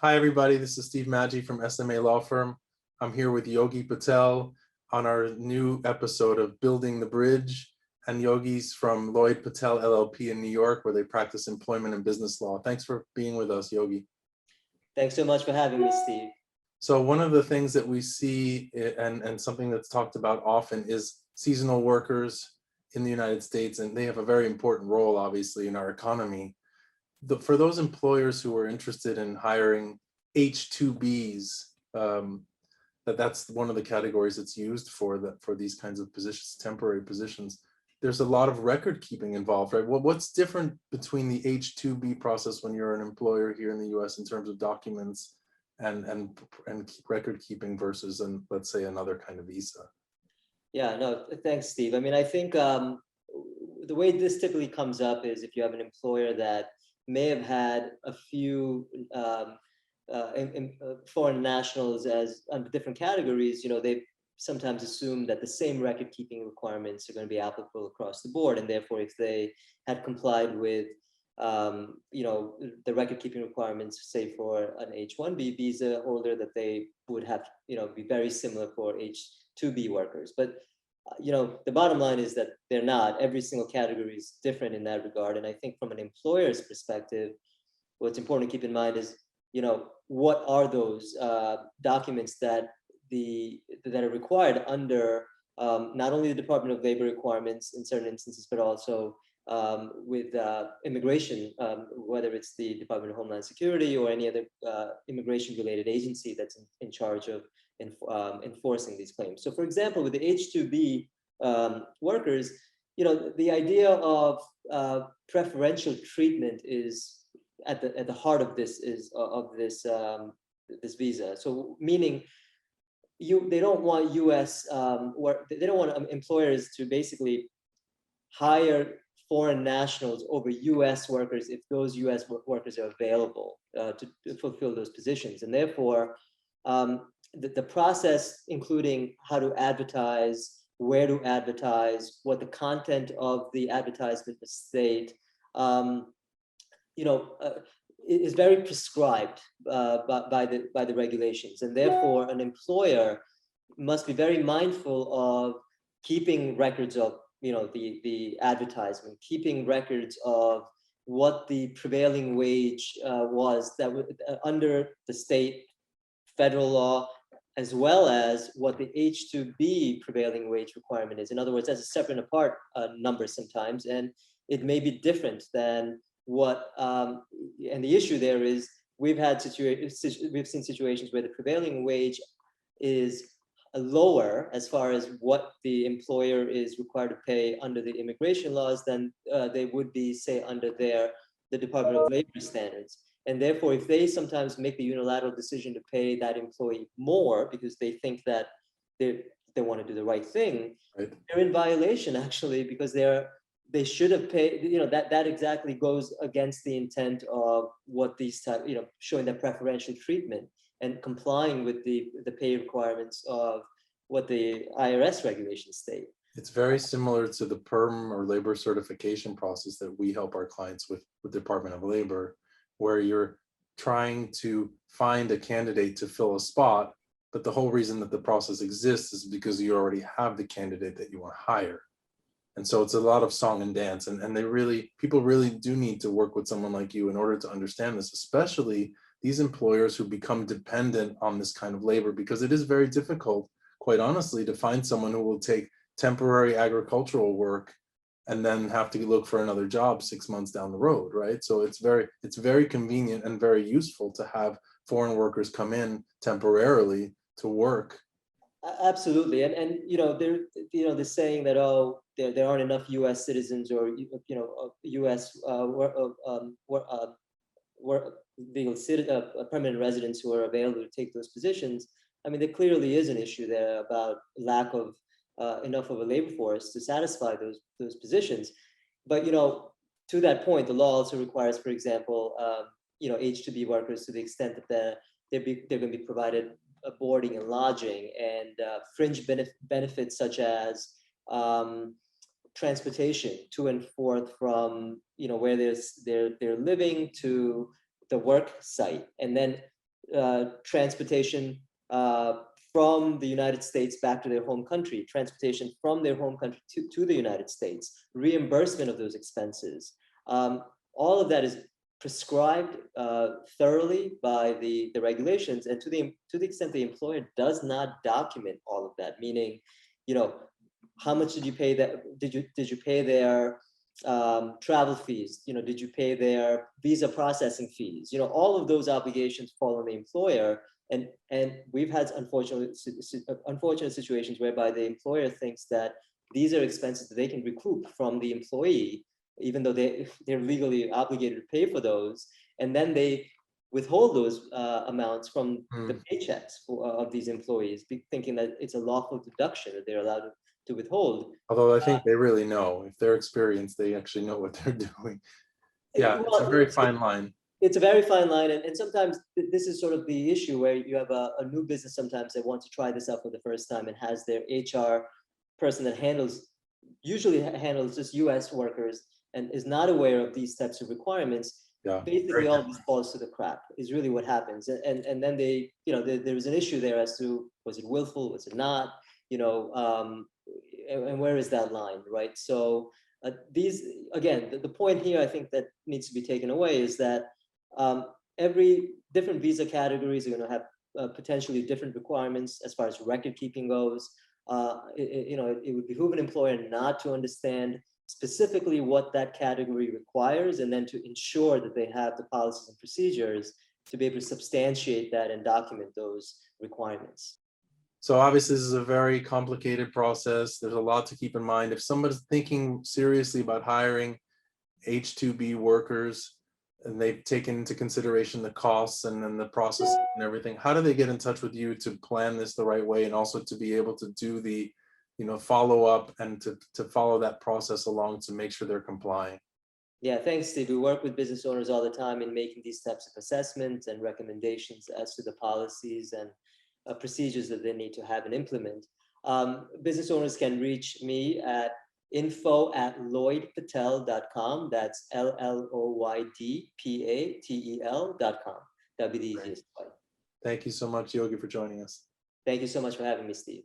Hi, everybody. This is Steve Maggi from SMA Law Firm. I'm here with Yogi Patel on our new episode of Building the Bridge. And Yogi's from Lloyd Patel LLP in New York, where they practice employment and business law. Thanks for being with us, Yogi. Thanks so much for having me, Steve. So one of the things that we see and something that's talked about often is seasonal workers in the United States, and they have a very important role, obviously, in our economy. For those employers who are interested in hiring H-2Bs, that's one of the categories that's used for these kinds of positions, temporary positions. There's a lot of record keeping involved, right? What's different between the H-2B process when you're an employer here in the U.S. in terms of documents and record keeping versus, let's say, another kind of visa? Yeah, no, thanks, Steve. I mean, I think the way this typically comes up is if you have an employer that may have had a few foreign nationals as under different categories, they sometimes assume that the same record keeping requirements are going to be applicable across the board, and therefore if they had complied with the record keeping requirements, say for an H-1B visa holder, that they would have be very similar for H-2B workers. But the bottom line is that they're not. Every single category is different in that regard. And I think from an employer's perspective, what's important to keep in mind is, what are those documents that are required under not only the Department of Labor requirements in certain instances, but also with immigration, whether it's the Department of Homeland Security or any other immigration-related agency that's in charge of enforcing these claims. So, for example, with the H-2B workers, the idea of preferential treatment is at the heart of this this visa. So, meaning they don't want U.S. They don't want employers to basically hire foreign nationals over U.S. workers if those U.S. workers are available to fulfill those positions. And therefore, the process, including how to advertise, where to advertise, what the content of the advertisement must state, is very prescribed by the regulations. And therefore, an employer must be very mindful of keeping records of the advertisement, keeping records of what the prevailing wage was that under the state, federal law, as well as what the H-2B prevailing wage requirement is. In other words, that's a separate and apart number sometimes, and it may be different than what. And the issue there is we've seen situations where the prevailing wage is lower as far as what the employer is required to pay under the immigration laws than they would be, say, under the Department of Labor standards. And therefore, if they sometimes make the unilateral decision to pay that employee more because they think that they want to do the right thing, right, they're in violation actually, because they should have paid. That exactly goes against the intent of what these type, showing that preferential treatment and complying with the pay requirements of what the IRS regulations state. It's very similar to the PERM or labor certification process that we help our clients with the Department of Labor, where you're trying to find a candidate to fill a spot, but the whole reason that the process exists is because you already have the candidate that you want to hire. And so it's a lot of song and dance, and people really do need to work with someone like you in order to understand this, especially these employers who become dependent on this kind of labor, because it is very difficult, quite honestly, to find someone who will take temporary agricultural work and then have to look for another job 6 months down the road, right? So it's very convenient and very useful to have foreign workers come in temporarily to work. Absolutely, and they're saying that there aren't enough U.S. citizens or U.S. Permanent residents who are available to take those positions. I mean, there clearly is an issue there about lack of enough of a labor force to satisfy those positions. But to that point, the law also requires, for example, H-2B workers, to the extent that they're going to be provided boarding and lodging and fringe benefits such as transportation to and forth from where they're living to the work site, and then transportation from the United States back to their home country, transportation from their home country to the United States, reimbursement of those expenses. All of that is prescribed thoroughly by the regulations, and to the extent the employer does not document all of that, meaning, you know, how much did you pay that? Did you pay their travel fees? You know, did you pay their visa processing fees? You know, all of those obligations fall on the employer. And we've had unfortunate situations whereby the employer thinks that these are expenses that they can recoup from the employee, even though they're legally obligated to pay for those, and then they withhold those amounts from the paychecks of these employees, thinking that it's a lawful deduction that they're allowed to withhold. Although I think they really know, if they're experienced, they actually know what they're doing. Yeah, it's a very fine line. It's a very fine line, and sometimes this is sort of the issue where you have a new business sometimes that wants to try this out for the first time and has their HR person that usually handles just US workers and is not aware of these types of requirements. Yeah, basically all of this falls to the crack is really what happens. And then they, you know, there was an issue there as to, was it willful, was it not, you know, and where is that line, right? So these, again, the point here I think that needs to be taken away is that every different visa categories are going to have potentially different requirements as far as record keeping goes. You know, it would behoove an employer not to understand specifically what that category requires, and then to ensure that they have the policies and procedures to be able to substantiate that and document those requirements. So obviously this is a very complicated process. There's a lot to keep in mind. If somebody's thinking seriously about hiring H-2B workers, and they've taken into consideration the costs and then the process and everything, how do they get in touch with you to plan this the right way, and also to be able to do the, you know, follow up and to follow that process along to make sure they're complying? Yeah, thanks, Steve. We work with business owners all the time in making these types of assessments and recommendations as to the policies and procedures that they need to have and implement. Business owners can reach me at info@lloydpatel.com. That's LLOYDPATEL.com. That'd be the easiest way. Thank you so much, Yogi, for joining us. Thank you so much for having me, Steve.